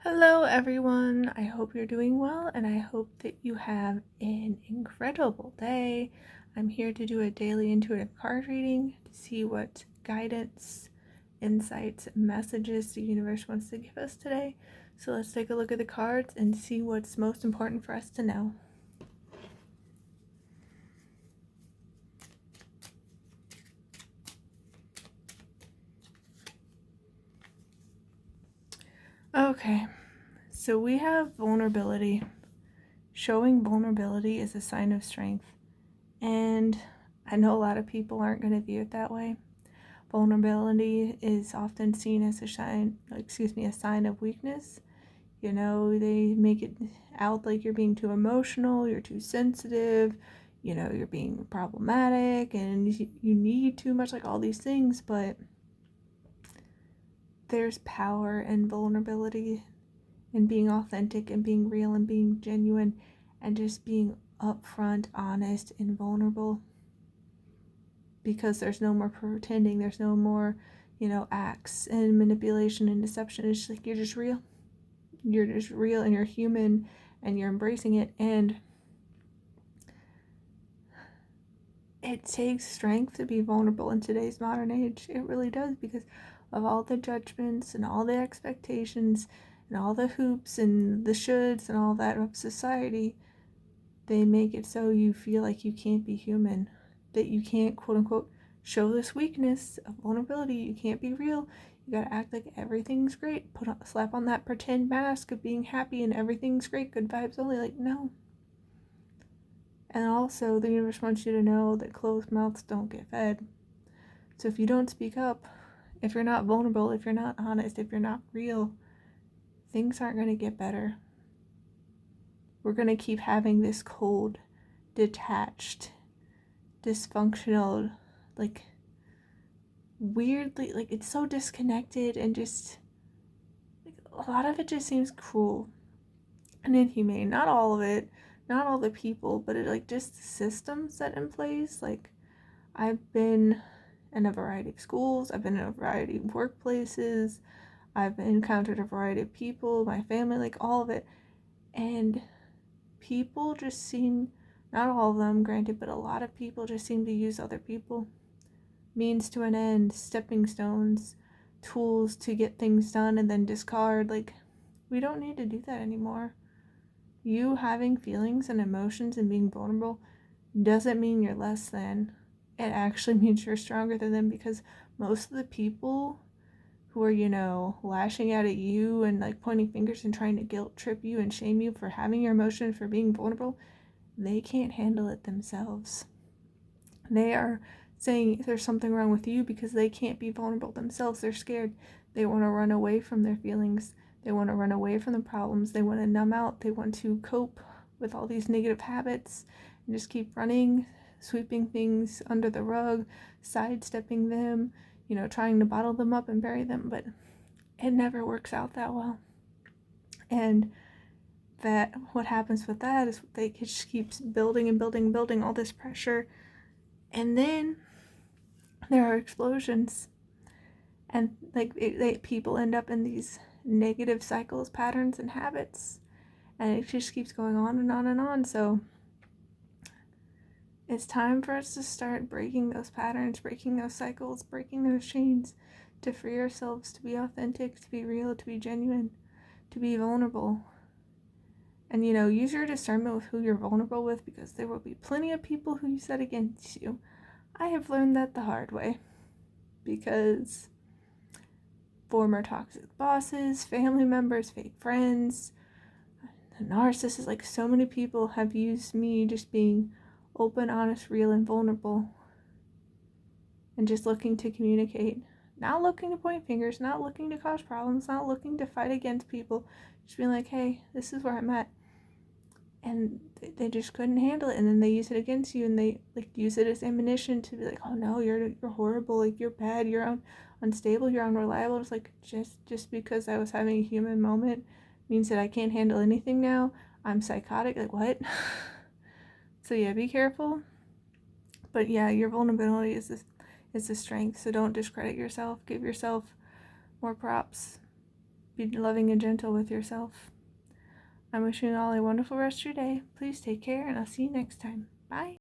Hello, everyone. I hope you're doing well and I hope that you have an incredible day. I'm here to do a daily intuitive card reading to see what guidance, insights, and messages the universe wants to give us today. So let's take a look at the cards and see what's most important for us to know. Okay, so we have vulnerability. Showing vulnerability is a sign of strength. And I know a lot of people aren't going to view it that way. Vulnerability is often seen as a sign of weakness. You know, they make it out like you're being too emotional, you're too sensitive, you're being problematic and you need too much, like all these things, but there's power in vulnerability and being authentic and being real and being genuine and just being upfront, honest, and vulnerable. Because there's no more pretending, there's no more, acts and manipulation and deception. It's just like you're just real. You're just real and you're human and you're embracing it. And it takes strength to be vulnerable in today's modern age. It really does, because of all the judgments and all the expectations and all the hoops and the shoulds and all that of society. They make it so you feel like you can't be human, that you can't, quote unquote, show this weakness of vulnerability. You can't be real. You gotta act like everything's great. Slap on that pretend mask of being happy and everything's great, good vibes only. Like, no. And also, the universe wants you to know that closed mouths don't get fed. So if you don't speak up, if you're not vulnerable, if you're not honest, if you're not real, things aren't gonna get better. We're gonna keep having this cold, detached, dysfunctional, like weirdly, like it's so disconnected and just like, a lot of it just seems cruel and inhumane. Not all of it, not all the people, but it like just the systems set in place. Like, I've been in a variety of schools, I've been in a variety of workplaces, I've encountered a variety of people, my family, like all of it, and people just seem, not all of them granted, but a lot of people just seem to use other people, means to an end, stepping stones, tools to get things done and then discard. Like, we don't need to do that anymore. You having feelings and emotions and being vulnerable doesn't mean you're less than. It actually means you're stronger than them, because most of the people who are, lashing out at you and like pointing fingers and trying to guilt trip you and shame you for having your emotion, for being vulnerable, they can't handle it themselves. They are saying there's something wrong with you because they can't be vulnerable themselves. They're scared. They want to run away from their feelings. They want to run away from the problems. They want to numb out. They want to cope with all these negative habits and just keep running, sweeping things under the rug, sidestepping them, trying to bottle them up and bury them. But it never works out that well. And that what happens with that is they just keeps building and building and building all this pressure. And then there are explosions, and people end up in these negative cycles, patterns, and habits, and it just keeps going on and on and on. So it's time for us to start breaking those patterns, breaking those cycles, breaking those chains, to free ourselves, to be authentic, to be real, to be genuine, to be vulnerable. And use your discernment with who you're vulnerable with, because there will be plenty of people who you set against you. I have learned that the hard way, because former toxic bosses, family members, fake friends, narcissists, like so many people have used me just being open, honest, real, and vulnerable, and just looking to communicate, not looking to point fingers, not looking to cause problems, not looking to fight against people, just being like, hey, this is where I'm at. And they just couldn't handle it, and then they use it against you, and they like use it as ammunition to be like, oh no, you're horrible, like you're bad, you're unstable, you're unreliable. It's like, just because I was having a human moment means that I can't handle anything now. I'm psychotic. Like, what? So yeah, be careful. But yeah, your vulnerability is a strength, so don't discredit yourself. Give yourself more props, Be loving and gentle with yourself. I'm wishing you all a wonderful rest of your day. Please take care, and I'll see you next time. Bye.